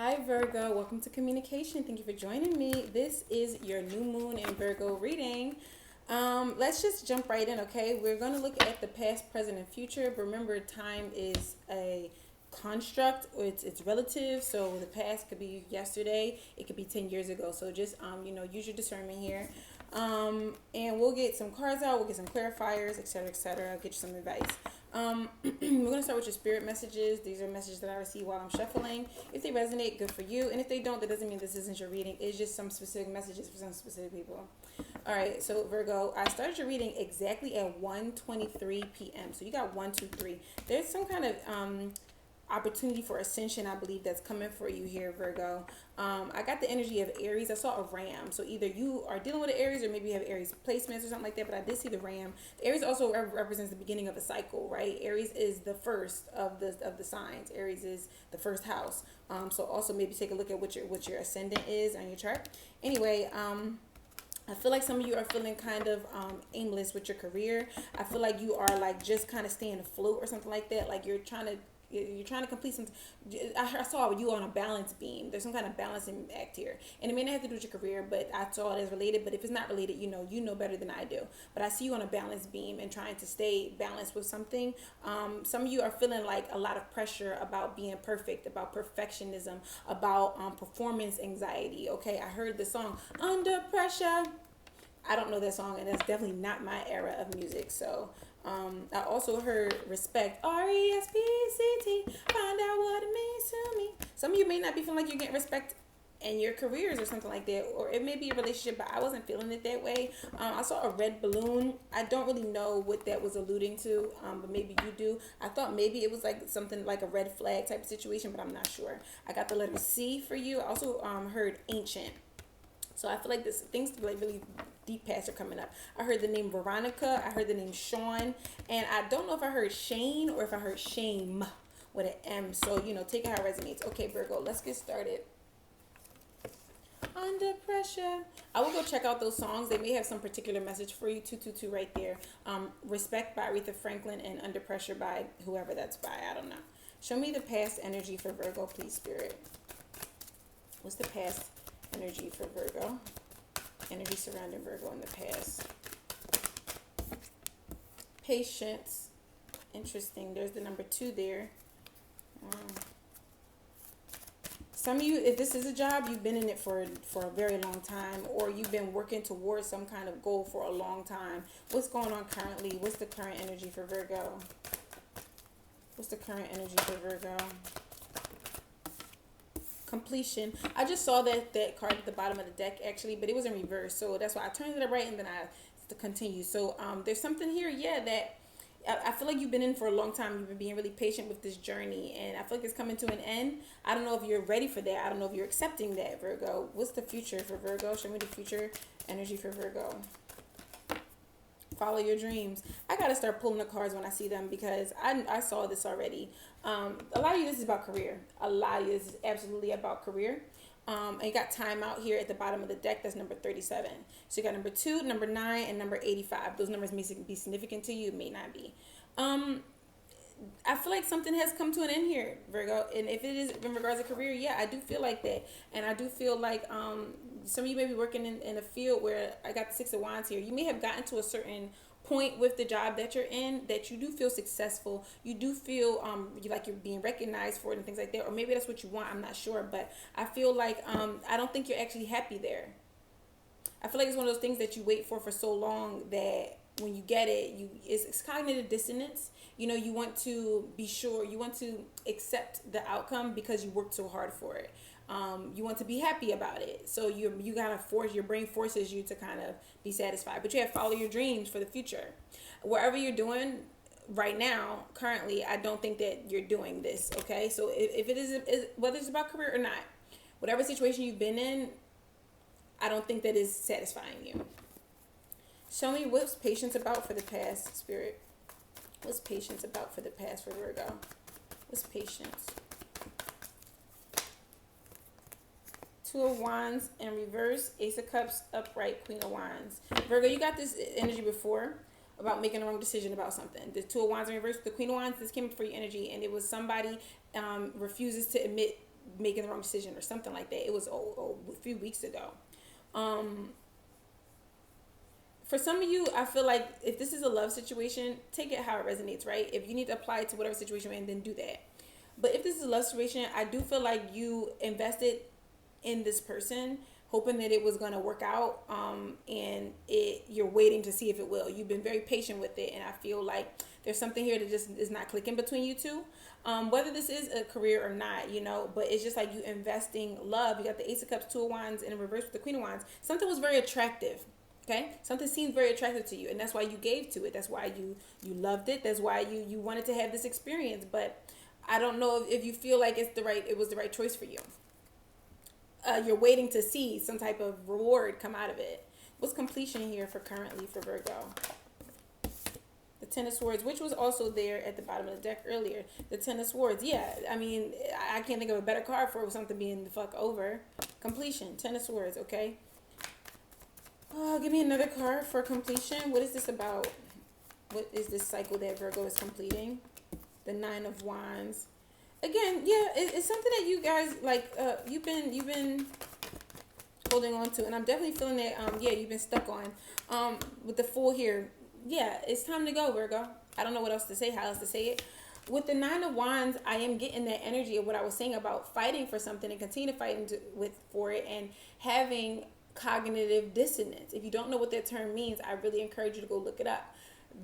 Hi Virgo, welcome to Kaminacation. Thank you for joining me. This is your new moon in Virgo reading. Let's just jump right in, okay? We're going to look at the past, present, and future. But remember, time is a construct, or it's relative. So the past could be yesterday, it could be 10 years ago. So just use your discernment here. And we'll get some cards out, we'll get some clarifiers, etc., etc. I'll get you some advice. We're going to start with your spirit messages. These are messages that I receive while I'm shuffling. If they resonate, good for you. And if they don't, that doesn't mean this isn't your reading. It's just some specific messages for some specific people. All right, so Virgo, I started your reading exactly at 1:23 p.m. So you got 1, 2, 3. There's some kind of opportunity for ascension, I believe, that's coming for you here, Virgo. I got the energy of Aries. I saw a ram. So either you are dealing with an Aries or maybe you have Aries placements or something like that, but I did see the ram. The Aries also represents the beginning of a cycle, right? Aries is the first of the signs. Aries is the first house. So also maybe take a look at what your ascendant is on your chart. Anyway, I feel like some of you are feeling kind of aimless with your career. I feel like you are like just kind of staying afloat or something like that. Like you're trying to complete some. I saw you on a balance beam. There's some kind of balancing act here, and it may not have to do with your career, but I saw it as related. But if it's not related, you know better than I do. But I see you on a balance beam and trying to stay balanced with something. Some of you are feeling like a lot of pressure about being perfect, about perfectionism, about performance anxiety. Okay, I heard the song "Under Pressure." I don't know that song, and that's definitely not my era of music. So I also heard respect, RESPCT, find out what it means to me. Some of you may not be feeling like you're getting respect in your careers or something like that, or it may be a relationship, but I wasn't feeling it that way. I saw a red balloon. I don't really know what that was alluding to, but maybe you do. I thought maybe it was like something like a red flag type of situation, but I'm not sure. I got the letter C for you. I also heard ancient. So I feel like this things like really deep past are coming up. I heard the name Veronica. I heard the name Sean. And I don't know if I heard Shane or if I heard shame with an M. So, take it how it resonates. Okay, Virgo, let's get started. Under Pressure. I will go check out those songs. They may have some particular message for you. 222 right there. Respect by Aretha Franklin and Under Pressure by whoever that's by. I don't know. Show me the past energy for Virgo, please, Spirit. What's the past energy for Virgo? Energy surrounding Virgo in the past. Patience. Interesting. There's the number 2 there. Some of you, if this is a job, you've been in it for a very long time, or you've been working towards some kind of goal for a long time. What's going on currently? What's the current energy for Virgo? What's the current energy for Virgo? Completion. I just saw that card at the bottom of the deck actually, but it was in reverse, so that's why I turned it right and then I continue. So there's something here, that I feel like you've been in for a long time. You've been being really patient with this journey, and I feel like it's coming to an end. I don't know if you're ready for that. I don't know if you're accepting that, Virgo. What's the future for Virgo? Show me the future energy for Virgo. Follow your dreams. I gotta start pulling the cards when I see them, because I saw this already. A lot of you, this is about career. A lot of you, this is absolutely about career. And you got time out here at the bottom of the deck. That's number 37. So you got number 2, number 9, and number 85. Those numbers may be significant to you, may not be. I feel like something has come to an end here, Virgo. And if it is in regards to career, yeah, I do feel like that. And I do feel like some of you may be working in a field where I got the 6 of Wands here. You may have gotten to a certain point with the job that you're in that you do feel successful. You do feel like you're being recognized for it and things like that. Or maybe that's what you want. I'm not sure. But I feel like I don't think you're actually happy there. I feel like it's one of those things that you wait for so long that when you get it, it's cognitive dissonance. You want to be sure, you want to accept the outcome because you worked so hard for it. You want to be happy about it. So you gotta your brain forces you to kind of be satisfied. But you have to follow your dreams for the future. Wherever you're doing right now, currently, I don't think that you're doing this, okay? So if it is, whether it's about career or not, whatever situation you've been in, I don't think that is satisfying you. Show me what's patience about for the past, Spirit. What's patience about for the past for Virgo? What's patience? 2 of Wands in reverse, Ace of Cups upright, Queen of Wands. Virgo, you got this energy before about making the wrong decision about something. The 2 of Wands in reverse, the Queen of Wands, this came up for your energy, and it was somebody refuses to admit making the wrong decision or something like that. It was a few weeks ago. For some of you, I feel like if this is a love situation, take it how it resonates, right? If you need to apply it to whatever situation you're in, then do that. But if this is a love situation, I do feel like you invested in this person, hoping that it was going to work out, and you're waiting to see if it will. You've been very patient with it, and I feel like there's something here that just is not clicking between you two. Whether this is a career or not, but it's just like you investing love. You got the Ace of Cups, Two of Wands, and in reverse with the Queen of Wands. Something was very attractive. Okay, something seemed very attractive to you, and that's why you gave to it. That's why you loved it. That's why you wanted to have this experience. But I don't know if you feel like it was the right choice for you. You're waiting to see some type of reward come out of it. What's completion here for currently for Virgo? The Ten of Swords, which was also there at the bottom of the deck earlier. The Ten of Swords, yeah. I mean, I can't think of a better card for something being the fuck over. Completion, Ten of Swords, okay. Oh, give me another card for completion. What is this about? What is this cycle that Virgo is completing? The Nine of Wands. Again, yeah, it's something that you guys like. You've been holding on to, and I'm definitely feeling that. Yeah, you've been stuck on. With the Fool here, yeah, it's time to go, Virgo. I don't know what else to say. How else to say it? With the Nine of Wands, I am getting that energy of what I was saying about fighting for something and continue fighting for it and having cognitive dissonance. If you don't know what that term means, I really encourage you to go look it up.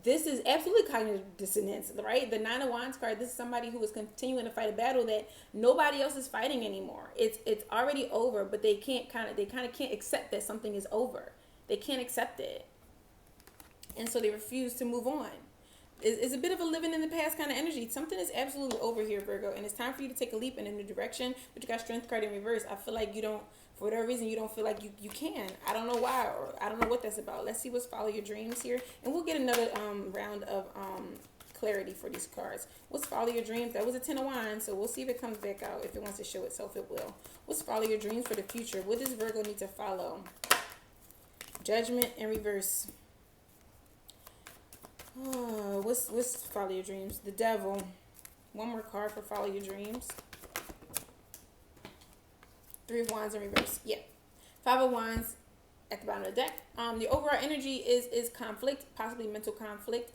This is absolutely cognitive dissonance, right? The Nine of Wands card, this is somebody who is continuing to fight a battle that nobody else is fighting anymore. It's already over, but they kind of can't accept that something is over. They can't accept it. And so they refuse to move on. It's a bit of a living in the past kind of energy. Something is absolutely over here, Virgo, and it's time for you to take a leap in a new direction. But you got Strength card in reverse. I feel like you don't, for whatever reason, you don't feel like you can. I don't know why, or I don't know what that's about. Let's see what's Follow Your Dreams here, and we'll get another round of clarity for these cards. What's Follow Your Dreams? That was a Ten of Wands, so we'll see if it comes back out. If it wants to show itself, it will. What's Follow Your Dreams for the future? What does Virgo need to follow? Judgment in reverse. Oh, what's Follow Your Dreams? The Devil. One more card for Follow Your Dreams. Three of Wands in reverse. Yeah. Five of Wands at the bottom of the deck. The overall energy is conflict, possibly mental conflict.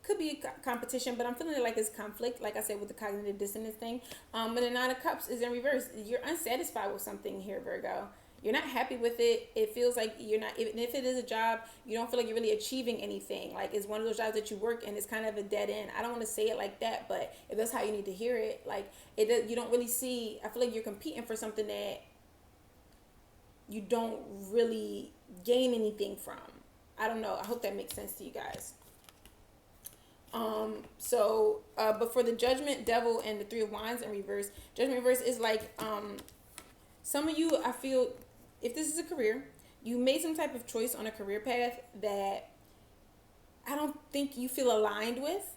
Could be competition, but I'm feeling it like it's conflict, like I said, with the cognitive dissonance thing. But the Nine of Cups is in reverse. You're unsatisfied with something here, Virgo. You're not happy with it. It feels like you're not, even if it is a job, you don't feel like you're really achieving anything. Like it's one of those jobs that you work and it's kind of a dead end. I don't want to say it like that, but if that's how you need to hear it, like you don't really see, I feel like you're competing for something that you don't really gain anything from. I don't know. I hope that makes sense to you guys. But for the Judgment, Devil, and the Three of Wands in reverse, Judgment reverse is like, some of you, I feel, if this is a career, you made some type of choice on a career path that I don't think you feel aligned with,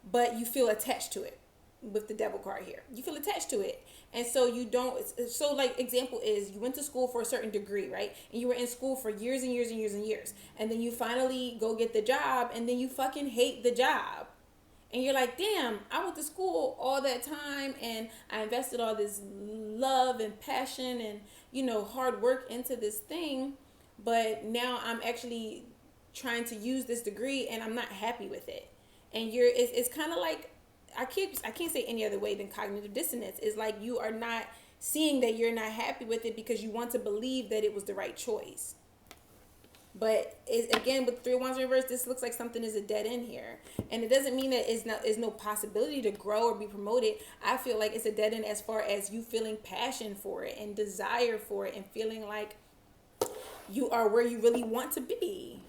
but you feel attached to it with the Devil card here. You feel attached to it. And so you don't, so like example is you went to school for a certain degree, right? And you were in school for years and years and years and years. And then you finally go get the job and then you fucking hate the job. And you're like, damn, I went to school all that time and I invested all this love and passion and, hard work into this thing. But now I'm actually trying to use this degree and I'm not happy with it. And it's kind of like, I can't say any other way than cognitive dissonance. It's like you are not seeing that you're not happy with it because you want to believe that it was the right choice. But again, with Three of Wands reverse, this looks like something is a dead end here. And it doesn't mean that there's no possibility to grow or be promoted. I feel like it's a dead end as far as you feeling passion for it and desire for it and feeling like you are where you really want to be.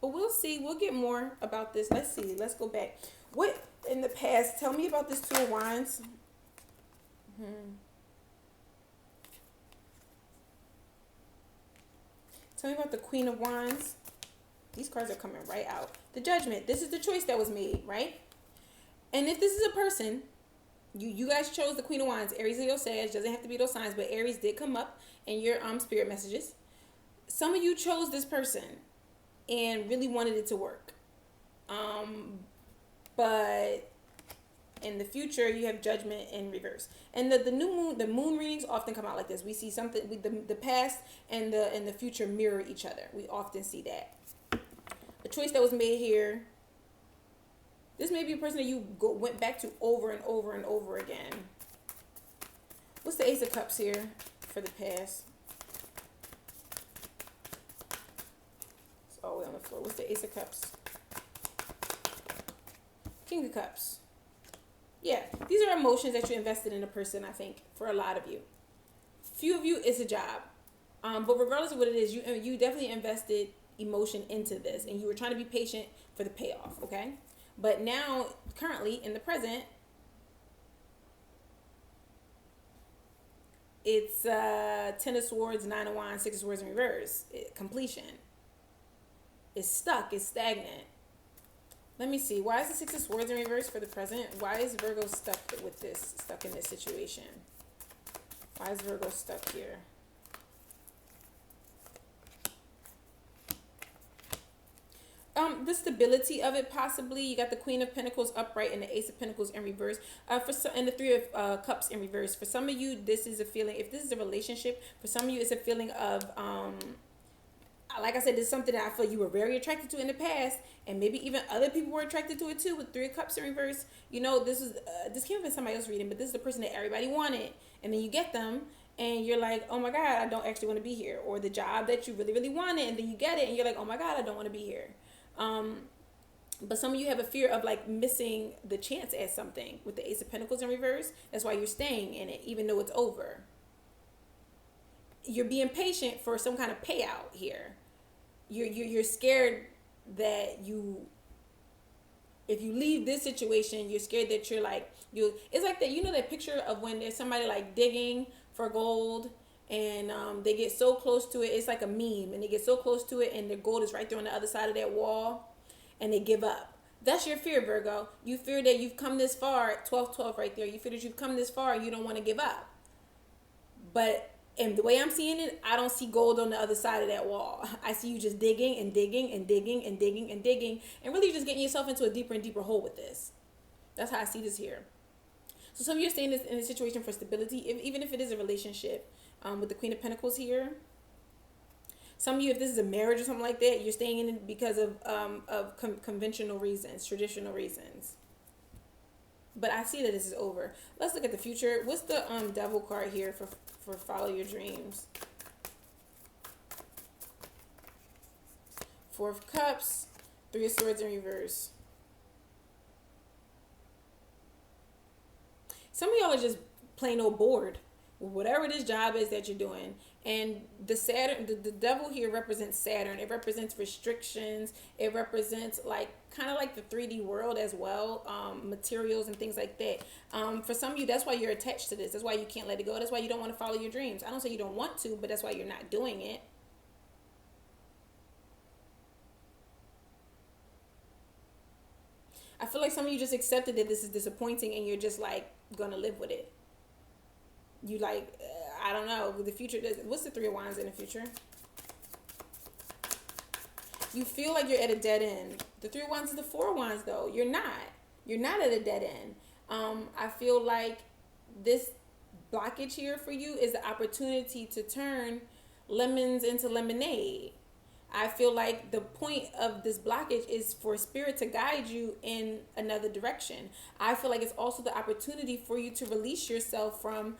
But we'll see. We'll get more about this. Let's see. Let's go back. What in the past? Tell me about this Two of Wands. Tell me about the Queen of Wands. These cards are coming right out. The Judgment. This is the choice that was made, right? And if this is a person, you guys chose the Queen of Wands. Aries, Leo, Sag. Doesn't have to be those signs, but Aries did come up in your spirit messages. Some of you chose this person and really wanted it to work. But in the future, you have Judgment in reverse. And the new moon, the moon readings often come out like this. We see something with the past and the future mirror each other. We often see that. A choice that was made here. This may be a person that you went back to over and over and over again. What's the Ace of Cups here for the past? It's all the way on the floor. What's the Ace of Cups? King of Cups. Yeah, these are emotions that you invested in a person, I think, for a lot of you. Few of you, it's a job. But regardless of what it is, you definitely invested emotion into this, and you were trying to be patient for the payoff, okay? But now, currently, in the present, it's 10 of Swords, 9 of Wands, 6 of Swords in reverse. Completion. It's stuck. It's stagnant. Let me see. Why is the 6 of Swords in reverse for the present? Why is Virgo stuck with this? Stuck in this situation? Why is Virgo stuck here? The stability of it, possibly. You got the Queen of Pentacles upright and the Ace of Pentacles in reverse. And the Three of Cups in reverse. For some of you, this is a feeling. If this is a relationship, for some of you, it's a feeling of like I said, this is something that I feel you were very attracted to in the past, and maybe even other people were attracted to it too. With Three of Cups in reverse, you know, this came up in somebody else reading, but this is the person that everybody wanted, and then you get them. And you're like, oh my God, I don't actually want to be here. Or the job that you really, really wanted, and then you get it, and you're like, oh my God, I don't want to be here. But some of you have a fear of like missing the chance at something with the Ace of Pentacles in reverse. That's why you're staying in it, even though it's over. You're being patient for some kind of payout here. You're scared that if you leave this situation, you're scared that it's like that, you know, that picture of when there's somebody like digging for gold, and they get so close to it, it's like a meme, and they get so close to it, and their gold is right there on the other side of that wall, and they give up. That's your fear, Virgo. You fear that you've come this far, 12-12 right there. You fear that you've come this far, and you don't want to give up. But and the way I'm seeing it, I don't see gold on the other side of that wall. I see you just digging and digging and digging and digging and digging, and really just getting yourself into a deeper and deeper hole with this. That's how I see this here. So some of you are staying in a situation for stability, even if it is a relationship. With the Queen of Pentacles here. Some of you, if this is a marriage or something like that, you're staying in it because of conventional reasons, traditional reasons. But I see that this is over. Let's look at the future. What's the Devil card here for follow your dreams? Four of Cups, Three of Swords in reverse. Some of y'all are just plain old bored. Whatever this job is that you're doing. And the devil here represents Saturn. It represents restrictions. It represents kind of like the 3D world as well, materials and things like that. For some of you, that's why you're attached to this. That's why you can't let it go. That's why you don't want to follow your dreams. I don't say you don't want to, but that's why you're not doing it. I feel like some of you just accepted that this is disappointing, and you're just like gonna live with it. You I don't know, the future. What's the Three of Wands in the future? You feel like you're at a dead end. The Three of Wands is the Four of Wands, though. You're not at a dead end. I feel like this blockage here for you is the opportunity to turn lemons into lemonade. I feel like the point of this blockage is for Spirit to guide you in another direction. I feel like it's also the opportunity for you to release yourself from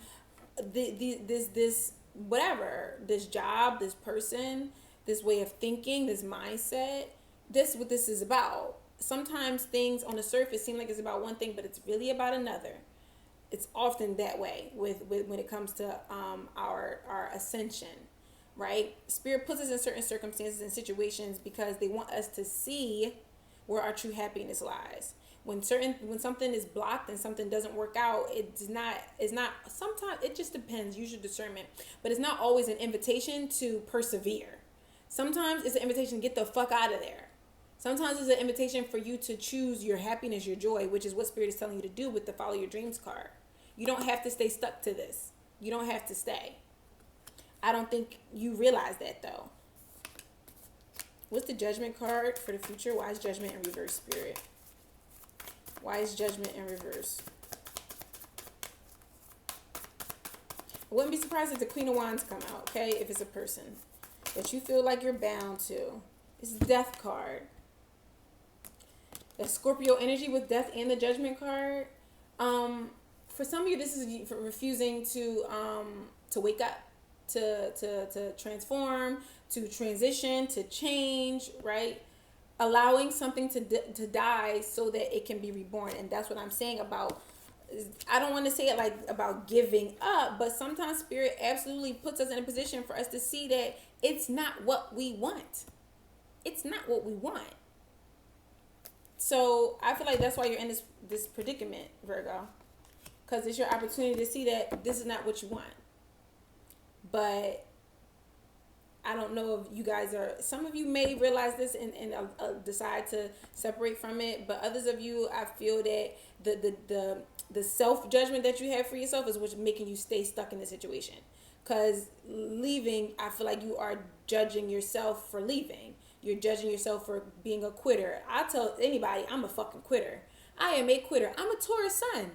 this whatever, this job, this person, this way of thinking, this mindset. This what this is about. Sometimes things on the surface seem like it's about one thing, but it's really about another. It's often that way with when it comes to our ascension, right? Spirit puts us in certain circumstances and situations because they want us to see where our true happiness lies. When something is blocked and something doesn't work out, it's not sometimes it just depends, use your discernment, but it's not always an invitation to persevere. Sometimes it's an invitation to get the fuck out of there. Sometimes it's an invitation for you to choose your happiness, your joy, which is what Spirit is telling you to do with the Follow Your Dreams card. You don't have to stay stuck to this. You don't have to stay. I don't think you realize that, though. What's the Judgment card for the future? Why is Judgment in reverse, Spirit? Why is Judgment in reverse? I wouldn't be surprised if the Queen of Wands come out, okay? If it's a person that you feel like you're bound to. It's the Death card. The Scorpio energy with Death and the Judgment card. For some of you, this is for refusing to wake up, to transform, to transition, to change, right? Allowing something to die so that it can be reborn. And that's what I'm saying about, I don't want to say it like about giving up, but sometimes Spirit absolutely puts us in a position for us to see that it's not what we want. It's not what we want. So I feel like that's why you're in this predicament, Virgo. Because it's your opportunity to see that this is not what you want. But I don't know if you guys are, some of you may realize this and decide to separate from it. But others of you, I feel that the self-judgment that you have for yourself is what's making you stay stuck in the situation. Because leaving, I feel like you are judging yourself for leaving. You're judging yourself for being a quitter. I tell anybody, I'm a fucking quitter. I am a quitter. I'm a Taurus sun.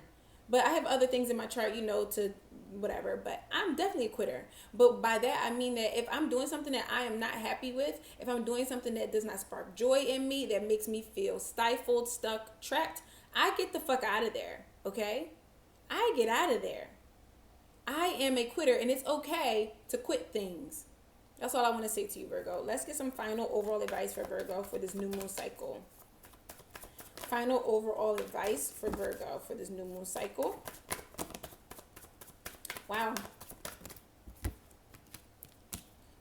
But I have other things in my chart, to whatever. But I'm definitely a quitter. But by that, I mean that if I'm doing something that I am not happy with, if I'm doing something that does not spark joy in me, that makes me feel stifled, stuck, trapped, I get the fuck out of there, okay? I get out of there. I am a quitter, and it's okay to quit things. That's all I want to say to you, Virgo. Let's get some final overall advice for Virgo for this new moon cycle. Final overall advice for Virgo for this new moon cycle. Wow.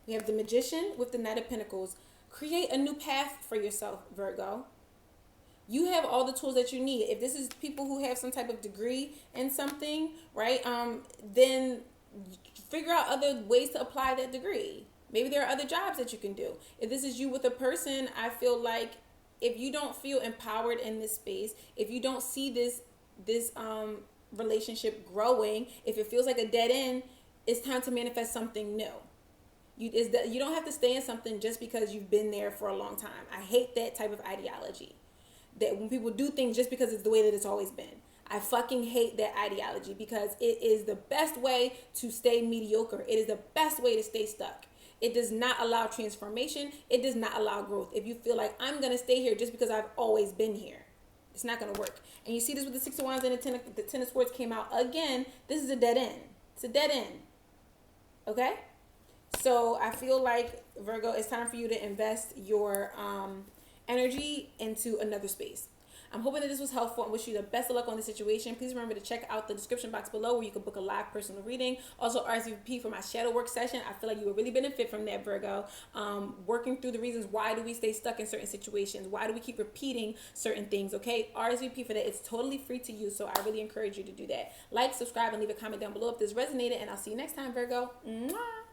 We have the Magician with the Knight of Pentacles. Create a new path for yourself, Virgo. You have all the tools that you need. If this is people who have some type of degree in something, right? Then figure out other ways to apply that degree. Maybe there are other jobs that you can do. If this is you with a person, I feel like if you don't feel empowered in this space, if you don't see this relationship growing, if it feels like a dead end, it's time to manifest something new. You don't have to stay in something just because you've been there for a long time. I hate that type of ideology. That when people do things just because it's the way that it's always been. I fucking hate that ideology because it is the best way to stay mediocre. It is the best way to stay stuck. It does not allow transformation. It does not allow growth. If you feel like I'm going to stay here just because I've always been here, it's not going to work. And you see this with the Six of Wands and the Ten of Swords came out again. This is a dead end. It's a dead end. Okay? So I feel like, Virgo, it's time for you to invest your energy into another space. I'm hoping that this was helpful and wish you the best of luck on the situation. Please remember to check out the description box below where you can book a live personal reading. Also RSVP for my shadow work session. I feel like you will really benefit from that, Virgo. Working through the reasons why do we stay stuck in certain situations? Why do we keep repeating certain things? Okay, RSVP for that. It's totally free to use, so I really encourage you to do that. Like, subscribe, and leave a comment down below if this resonated, and I'll see you next time, Virgo. Mwah!